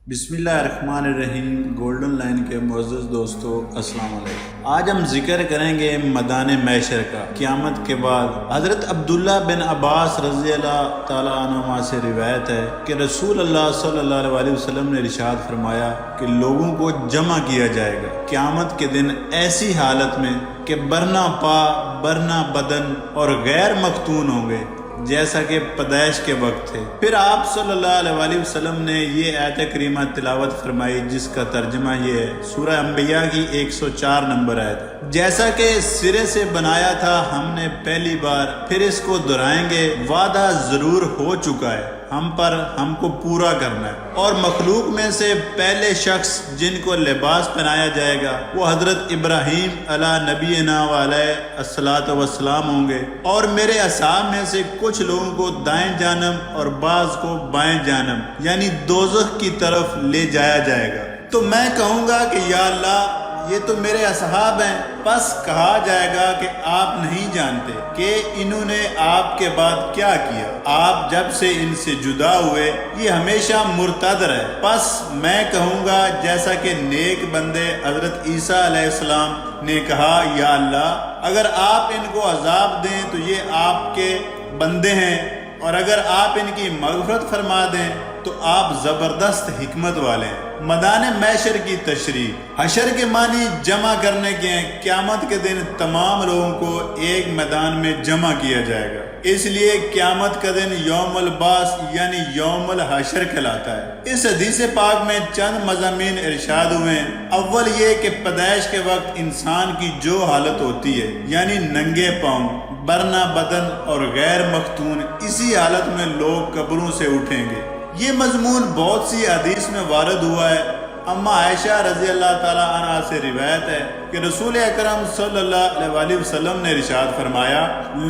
بسم اللہ الرحمن الرحیم۔ گولڈن لائن کے معزز دوستو، السلام علیکم۔ آج ہم ذکر کریں گے میدان محشر کا۔ قیامت کے بعد حضرت عبداللہ بن عباس رضی اللہ تعالیٰ عنہما سے روایت ہے کہ رسول اللہ صلی اللہ علیہ وسلم نے ارشاد فرمایا کہ لوگوں کو جمع کیا جائے گا قیامت کے دن ایسی حالت میں کہ برنا پا برنا بدن اور غیر مختون ہوں گے جیسا کہ پیدائش کے وقت تھے۔ پھر آپ صلی اللہ علیہ وسلم نے یہ آیت کریمہ تلاوت فرمائی جس کا ترجمہ یہ ہے، سورہ انبیاء کی 104 نمبر آیت۔ جیسا کہ سرے سے بنایا تھا ہم نے پہلی بار، پھر اس کو دہرائیں گے، وعدہ ضرور ہو چکا ہے ہم پر، ہم کو پورا کرنا ہے۔ اور مخلوق میں سے پہلے شخص جن کو لباس پہنایا جائے گا وہ حضرت ابراہیم علیہ نبینا علیہ السلام ہوں گے، اور میرے اصحاب میں سے کچھ لوگوں کو دائیں جانب اور بعض کو بائیں جانب یعنی دوزخ کی طرف لے جایا جائے گا۔ تو میں کہوں گا کہ یا اللہ یہ تو میرے اصحاب ہیں، پس کہا جائے گا کہ آپ نہیں جانتے کہ انہوں نے آپ کے بعد کیا کیا، آپ جب سے ان سے جدا ہوئے یہ ہمیشہ مرتد رہے۔ پس میں کہوں گا جیسا کہ نیک بندے حضرت عیسیٰ علیہ السلام نے کہا، یا اللہ اگر آپ ان کو عذاب دیں تو یہ آپ کے بندے ہیں، اور اگر آپ ان کی مغفرت فرما دیں تو آپ زبردست حکمت والے ہیں۔ میدان محشر کی تشریح۔ حشر کے معنی جمع کرنے کے ہیں۔ قیامت کے دن تمام لوگوں کو ایک میدان میں جمع کیا جائے گا، اس لیے قیامت کا دن یوم البعث یعنی یوم الحشر کہلاتا ہے۔ اس حدیث پاک میں چند مضامین ارشاد ہوئے ہیں۔ اول یہ کہ پیدائش کے وقت انسان کی جو حالت ہوتی ہے یعنی ننگے پاؤں، برنا بدن اور غیر مختون، اسی حالت میں لوگ قبروں سے اٹھیں گے۔ یہ مضمون بہت سی حدیث میں وارد ہوا ہے۔ اما عائشہ رضی اللہ تعالیٰ عنہ سے روایت ہے کہ رسول اکرم صلی اللہ علیہ وسلم نے ارشاد فرمایا،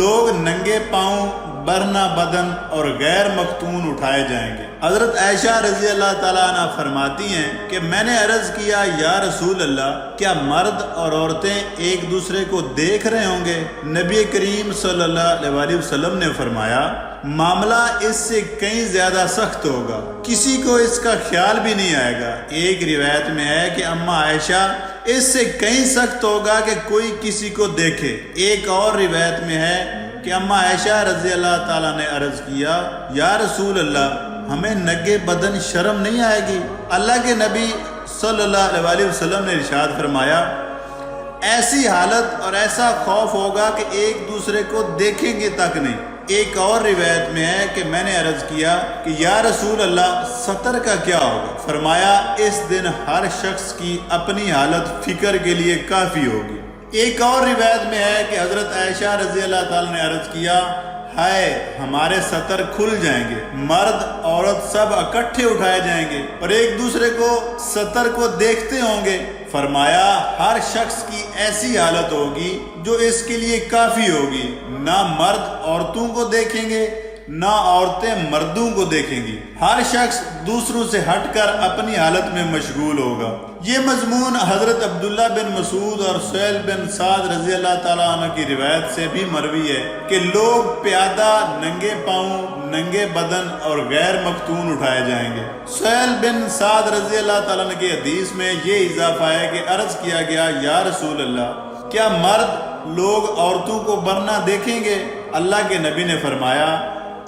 لوگ ننگے پاؤں، برنا بدن اور غیر مختون اٹھائے جائیں گے۔ حضرت عائشہ رضی اللہ تعالیٰ عنہ فرماتی ہیں کہ میں نے عرض کیا، یا رسول اللہ کیا مرد اور عورتیں ایک دوسرے کو دیکھ رہے ہوں گے؟ نبی کریم صلی اللہ علیہ وسلم نے فرمایا، معاملہ اس سے کہیں زیادہ سخت ہوگا، کسی کو اس کا خیال بھی نہیں آئے گا۔ ایک روایت میں ہے کہ اما عائشہ اس سے کہیں سخت ہوگا کہ کوئی کسی کو دیکھے۔ ایک اور روایت میں ہے کہ اما عائشہ رضی اللہ تعالیٰ نے عرض کیا، یا رسول اللہ ہمیں ننگے بدن شرم نہیں آئے گی؟ اللہ کے نبی صلی اللہ علیہ وسلم نے ارشاد فرمایا، ایسی حالت اور ایسا خوف ہوگا کہ ایک دوسرے کو دیکھیں گے تک نہیں۔ ایک اور روایت میں ہے کہ میں نے عرض کیا کہ یا رسول اللہ ستر کا کیا ہوگا؟ فرمایا، اس دن ہر شخص کی اپنی حالت فکر کے لیے کافی ہوگی۔ ایک اور روایت میں ہے کہ حضرت عائشہ رضی اللہ تعالیٰ نے عرض کیا، ہائے ہمارے ستر کھل جائیں گے، مرد عورت سب اکٹھے اٹھائے جائیں گے اور ایک دوسرے کو ستر کو دیکھتے ہوں گے۔ فرمایا، ہر شخص کی ایسی حالت ہوگی جو اس کے لیے کافی ہوگی، نہ مرد عورتوں کو دیکھیں گے نہ عورتیں مردوں کو دیکھیں گی، ہر شخص دوسروں سے ہٹ کر اپنی حالت میں مشغول ہوگا۔ یہ مضمون حضرت عبداللہ بن مسعود اور سہیل بن سعد رضی اللہ تعالیٰ عنہ کی روایت سے بھی مروی ہے کہ لوگ پیادہ ننگے پاؤں، ننگے بدن اور غیر مختون اٹھائے جائیں گے۔ سہیل بن سعد رضی اللہ تعالیٰ عنہ کی حدیث میں یہ اضافہ ہے کہ عرض کیا گیا، یا رسول اللہ کیا مرد لوگ عورتوں کو برنا دیکھیں گے؟ اللہ کے نبی نے فرمایا،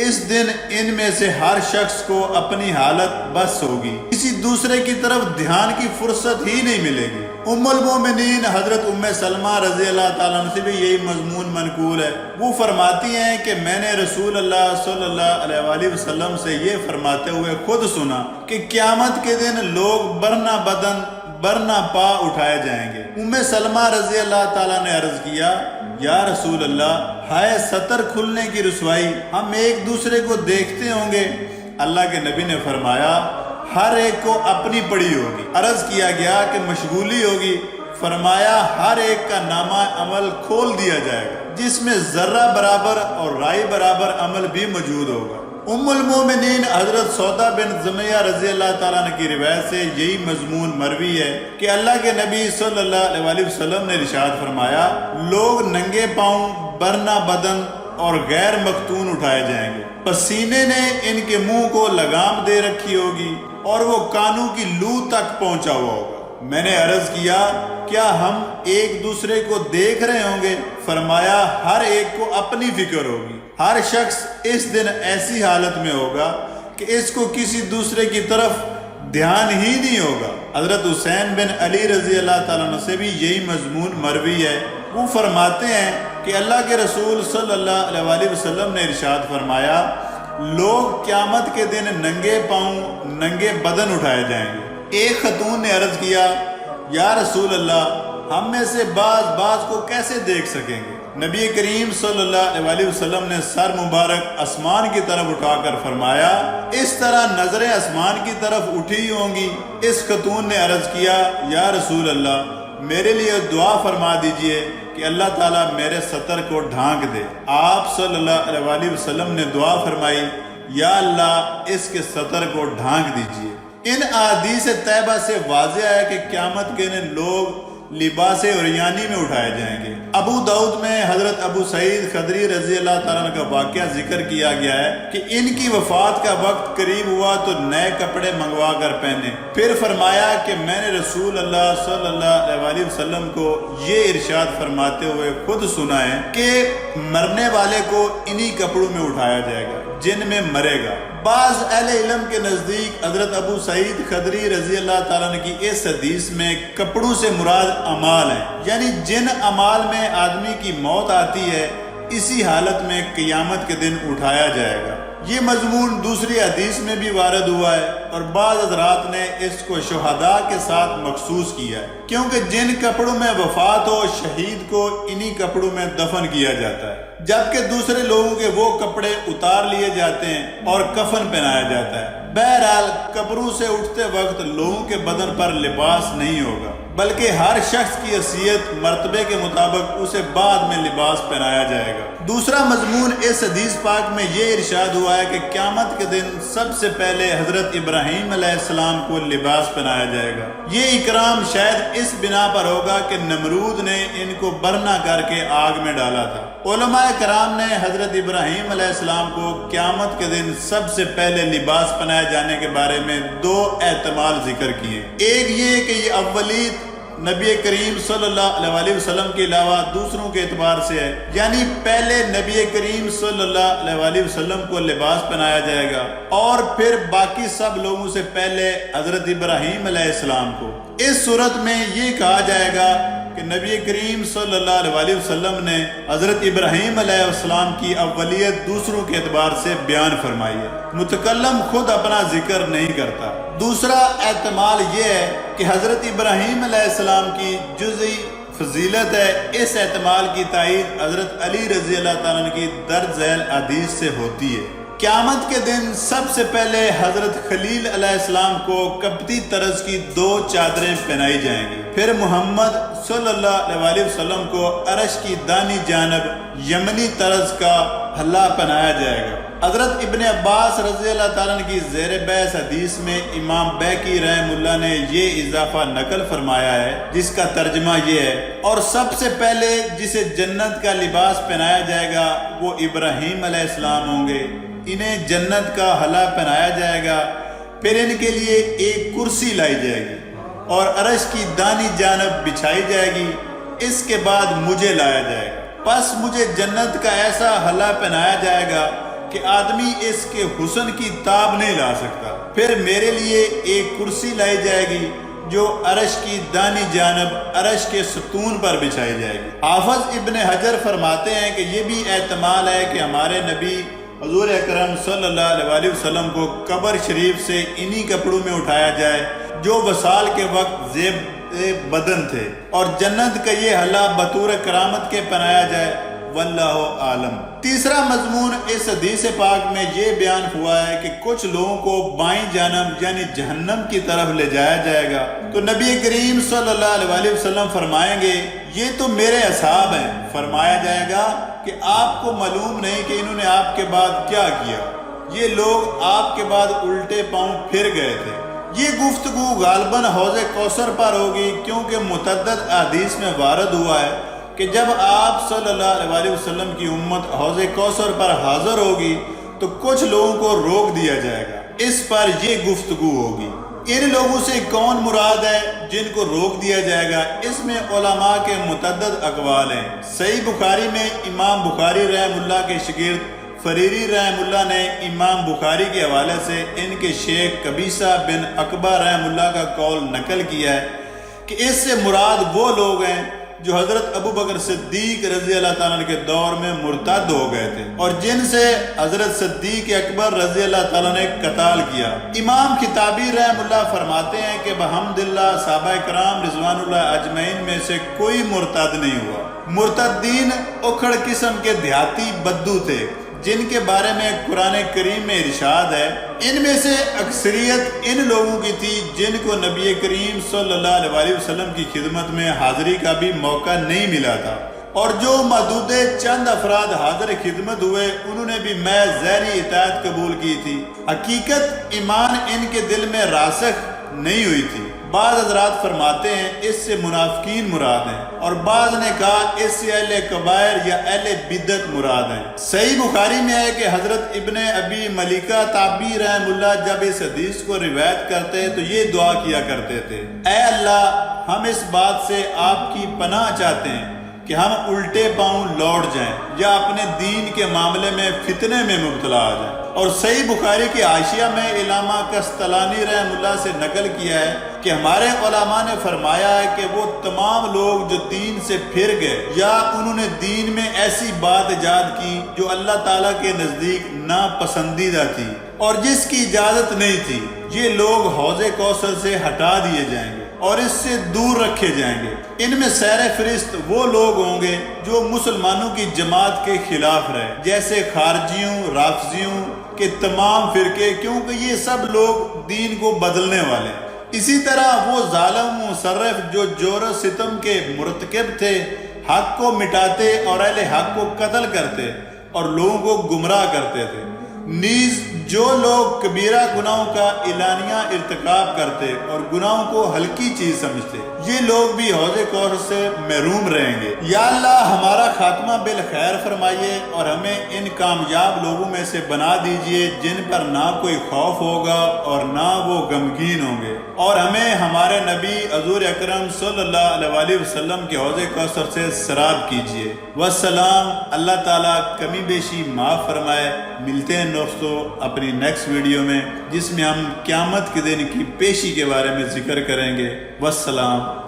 اس دن ان میں سے ہر شخص کو اپنی حالت بس ہوگی، کسی دوسرے کی طرف دھیان کی فرصت ہی نہیں ملے گی۔ ام المومنین حضرت ام سلمہ رضی اللہ تعالیٰ عنہ سے بھی یہی مضمون منقول ہے۔ وہ فرماتی ہیں کہ میں نے رسول اللہ صلی اللہ علیہ وسلم سے یہ فرماتے ہوئے خود سنا کہ قیامت کے دن لوگ برنا بدن برنا پا اٹھائے جائیں گے۔ ام سلمہ رضی اللہ تعالیٰ نے عرض کیا، یا رسول اللہ ہائے ستر کھلنے کی رسوائی، ہم ایک دوسرے کو دیکھتے ہوں گے۔ اللہ کے نبی نے فرمایا، ہر ایک کو اپنی پڑی ہوگی۔ عرض کیا گیا کہ مشغولی ہوگی؟ فرمایا، ہر ایک کا نامہ عمل کھول دیا جائے گا جس میں ذرہ برابر اور رائی برابر عمل بھی موجود ہوگا۔ ام المومنین حضرت سودا بن زمیہ رضی اللہ تعالیٰ عنہ کی روایت سے یہی مضمون مروی ہے کہ اللہ کے نبی صلی اللہ علیہ وسلم نے ارشاد فرمایا، لوگ ننگے پاؤں، برنا بدن اور غیر مختون اٹھائے جائیں گے، پسینے نے ان کے منہ کو لگام دے رکھی ہوگی اور وہ کانوں کی لو تک پہنچا ہوا ہوگا۔ میں نے عرض کیا کیا ہم ایک دوسرے کو دیکھ رہے ہوں گے؟ فرمایا ہر ایک کو اپنی فکر ہوگی، ہر شخص اس دن ایسی حالت میں ہوگا کہ اس کو کسی دوسرے کی طرف دھیان ہی نہیں ہوگا۔ حضرت حسین بن علی رضی اللہ تعالیٰ عنہ سے بھی یہی مضمون مروی ہے۔ وہ فرماتے ہیں کہ اللہ کے رسول صلی اللہ علیہ وآلہ وسلم نے ارشاد فرمایا لوگ قیامت کے دن ننگے پاؤں ننگے بدن اٹھائے جائیں گے۔ ایک خاتون نے عرض کیا یا رسول اللہ ہم میں سے بعض کو کیسے دیکھ سکیں گے؟ نبی کریم صلی اللہ علیہ وآلہ وسلم نے سر مبارک آسمان کی طرف اٹھا کر فرمایا اس طرح نظریں آسمان کی طرف اٹھی ہوں گی۔ اس خاتون نے عرض کیا یا رسول اللہ میرے لیے دعا فرما دیجئے کہ اللہ تعالیٰ میرے سطر کو ڈھانک دے۔ آپ صلی اللہ علیہ وآلہ وسلم نے دعا فرمائی یا اللہ اس کے سطر کو ڈھانک دیجئے۔ ان احادیث طیبہ سے واضح ہے کہ قیامت کے دن لوگ لباس عریانی میں اٹھائے جائیں گے۔ ابو داؤد میں حضرت ابو سعید خدری رضی اللہ تعالیٰ عنہ کا واقعہ ذکر کیا گیا ہے کہ ان کی وفات کا وقت قریب ہوا تو نئے کپڑے منگوا کر پہنے، پھر فرمایا کہ میں نے رسول اللہ صلی اللہ علیہ وآلہ وسلم کو یہ ارشاد فرماتے ہوئے خود سنا ہے کہ مرنے والے کو انہی کپڑوں میں اٹھایا جائے گا جن میں مرے گا۔ بعض اہل علم کے نزدیک حضرت ابو سعید خدری رضی اللہ تعالیٰ عنہ کی اس حدیث میں کپڑوں سے مراد اعمال ہیں، یعنی جن اعمال میں آدمی کی موت آتی ہے اسی حالت میں قیامت کے دن اٹھایا جائے گا۔ یہ مضمون دوسری حدیث میں بھی وارد ہوا ہے اور بعض حضرات نے اس کو شہداء کے ساتھ مخصوص کیا ہے کیونکہ جن کپڑوں میں وفات ہو شہید کو انہی کپڑوں میں دفن کیا جاتا ہے، جبکہ دوسرے لوگوں کے وہ کپڑے اتار لیے جاتے ہیں اور کفن پہنایا جاتا ہے۔ بہرحال قبروں سے اٹھتے وقت لوگوں کے بدن پر لباس نہیں ہوگا بلکہ ہر شخص کی حیثیت مرتبے کے مطابق اسے بعد میں لباس پہنایا جائے گا۔ دوسرا مضمون اس حدیث پاک میں یہ ارشاد ہوا ہے کہ قیامت کے دن سب سے پہلے حضرت ابراہیم علیہ السلام کو لباس پہنایا جائے گا۔ یہ اکرام شاید اس بنا پر ہوگا کہ نمرود نے ان کو برہنہ کر کے آگ میں ڈالا تھا۔ علماء کرام نے حضرت ابراہیم علیہ السلام کو قیامت کے دن سب سے پہلے لباس پہنائے جانے کے بارے میں دو احتمال ذکر کیے۔ ایک یہ کہ یہ اولید نبی کریم صلی اللہ علیہ وآلہ وسلم کے علاوہ دوسروں کے اعتبار سے ہے، یعنی پہلے نبی کریم صلی اللہ علیہ وآلہ وسلم کو لباس پہنایا جائے گا اور پھر باقی سب لوگوں سے پہلے حضرت ابراہیم علیہ السلام کو۔ اس صورت میں یہ کہا جائے گا کہ نبی کریم صلی اللہ علیہ وآلہ وسلم نے حضرت ابراہیم علیہ السلام کی اولیت دوسروں کے اعتبار سے بیان فرمائی ہے، متکلم خود اپنا ذکر نہیں کرتا۔ دوسرا احتمال یہ ہے کہ حضرت ابراہیم علیہ السلام کی جزئی فضیلت ہے۔ اس احتمال کی تائید حضرت علی رضی اللہ تعالیٰ عنہ کی درج ذیل حدیث سے ہوتی ہے۔ قیامت کے دن سب سے پہلے حضرت خلیل علیہ السلام کو کپتی طرز کی 2 چادریں پہنائی جائیں گی، پھر محمد صلی اللہ علیہ وآلہ وسلم کو عرش کی دانی جانب یمنی طرز کا حلہ پہنایا جائے گا۔ حضرت ابن عباس رضی اللہ تعالیٰ عنہ کی زیر بحث حدیث میں امام بیکی رحمہ اللہ نے یہ اضافہ نقل فرمایا ہے جس کا ترجمہ یہ ہے اور سب سے پہلے جسے جنت کا لباس پہنایا جائے گا وہ ابراہیم علیہ السلام ہوں گے، انہیں جنت کا حلہ پہنایا جائے گا، پھر ان کے لیے ایک کرسی لائی جائے گی اور عرش کی دانی جانب بچھائی جائے گی، اس کے بعد مجھے لایا جائے گا، پس مجھے جنت کا ایسا حلہ پہنایا جائے گا کہ آدمی اس کے حسن کی تاب نہیں لا سکتا، پھر میرے لیے ایک کرسی لائی جائے گی جو عرش کی دانی جانب عرش کے ستون پر بچھائی جائے گی۔ حافظ ابن حجر فرماتے ہیں کہ یہ بھی احتمال ہے کہ ہمارے نبی حضور اکرم صلی اللہ علیہ وآلہ وسلم کو قبر شریف سے انہی کپڑوں میں اٹھایا جائے جو وصال کے وقت زیب بدن تھے اور جنت کا یہ حلہ بطور کرامت کے پہنایا جائے، واللہ عالم۔ تیسرا مضمون اس حدیث پاک میں یہ بیان ہوا ہے کہ کچھ لوگوں کو بائیں جانب یعنی جہنم کی طرف لے جایا جائے گا تو نبی کریم صلی اللہ علیہ وآلہ وسلم فرمائیں گے یہ تو میرے اصحاب ہیں۔ فرمایا جائے گا کہ آپ کو معلوم نہیں کہ انہوں نے آپ کے بعد کیا کیا، یہ لوگ آپ کے بعد الٹے پاؤں پھر گئے تھے۔ یہ گفتگو غالباً حوض کوثر پر ہوگی کیونکہ متعدد احادیث میں وارد ہوا ہے کہ جب آپ صلی اللہ علیہ وآلہ وسلم کی امت حوض کوثر پر حاضر ہوگی تو کچھ لوگوں کو روک دیا جائے گا اس پر یہ گفتگو ہوگی۔ ان لوگوں سے کون مراد ہے جن کو روک دیا جائے گا؟ اس میں علماء کے متعدد اقوال ہیں۔ صحیح بخاری میں امام بخاری رحم اللہ کے شاگرد فریری رحم اللہ نے امام بخاری کے حوالے سے ان کے شیخ قبیصہ بن عقبہ رحم اللہ کا قول نقل کیا ہے کہ اس سے مراد وہ لوگ ہیں جو حضرت ابو بکر صدیق رضی اللہ تعالیٰ عنہ کے دور میں مرتد ہو گئے تھے اور جن سے حضرت صدیق اکبر رضی اللہ تعالیٰ نے قتال کیا۔ امام کتابی رحم اللہ فرماتے ہیں کہ بحمدللہ صحابہ کرام رضوان اللہ اجمعین میں سے کوئی مرتد نہیں ہوا۔ مرتدین اکھڑ قسم کے دیہاتی بدو تھے جن کے بارے میں قرآن کریم میں ارشاد ہے، ان میں سے اکثریت ان لوگوں کی تھی جن کو نبی کریم صلی اللہ علیہ وسلم کی خدمت میں حاضری کا بھی موقع نہیں ملا تھا، اور جو محدود چند افراد حاضر خدمت ہوئے انہوں نے بھی محض ظاہری اطاعت قبول کی تھی، حقیقت ایمان ان کے دل میں راسخ نہیں ہوئی تھی۔ بعض حضرات فرماتے ہیں اس سے منافقین مراد ہیں، اور بعض نے کہا اس سے اہل کبائر یا اہل بدعت مراد ہیں۔ صحیح بخاری میں ہے کہ حضرت ابن ابی ملیکہ تابعی رحم اللہ جب اس حدیث کو روایت کرتے تو یہ دعا کیا کرتے تھے، اے اللہ ہم اس بات سے آپ کی پناہ چاہتے ہیں کہ ہم الٹے پاؤں لوٹ جائیں یا اپنے دین کے معاملے میں فتنے میں مبتلا آ جائیں۔ اور صحیح بخاری کی حاشیہ میں علامہ قسطلانی رحم اللہ سے نقل کیا ہے کہ ہمارے علماء نے فرمایا ہے کہ وہ تمام لوگ جو دین سے پھر گئے یا انہوں نے دین میں ایسی بات ایجاد کی جو اللہ تعالیٰ کے نزدیک ناپسندیدہ تھی اور جس کی اجازت نہیں تھی، یہ لوگ حوض کوثر سے ہٹا دیے جائیں گے اور اس سے دور رکھے جائیں گے۔ ان میں سیر فہرست وہ لوگ ہوں گے جو مسلمانوں کی جماعت کے خلاف رہے، جیسے خارجیوں، رافضیوں کے تمام فرقے، کیونکہ یہ سب لوگ دین کو بدلنے والے ہیں۔ اسی طرح وہ ظالم مصرف جو جور و ستم کے مرتکب تھے، حق کو مٹاتے اور اہل حق کو قتل کرتے اور لوگوں کو گمراہ کرتے تھے۔ نیز جو لوگ کبیرہ گناہوں کا اعلانیہ ارتکاب کرتے اور گناہوں کو ہلکی چیز سمجھتے، یہ لوگ بھی حوض کوثر سے محروم رہیں گے۔ یا اللہ ہمارا خاتمہ بالخیر فرمائیے اور ہمیں ان کامیاب لوگوں میں سے بنا دیجئے جن پر نہ کوئی خوف ہوگا اور نہ وہ غمگین ہوں گے، اور ہمیں ہمارے نبی حضور اکرم صلی اللہ علیہ وسلم کے حوض کوثر سے سراب کیجئے۔ والسلام۔ اللہ تعالیٰ کمی بیشی معاف فرمائے۔ ملتے ہیں دوستو اپنی نیکسٹ ویڈیو میں، جس میں ہم قیامت کے دن کی پیشی کے بارے میں ذکر کریں گے۔ والسلام۔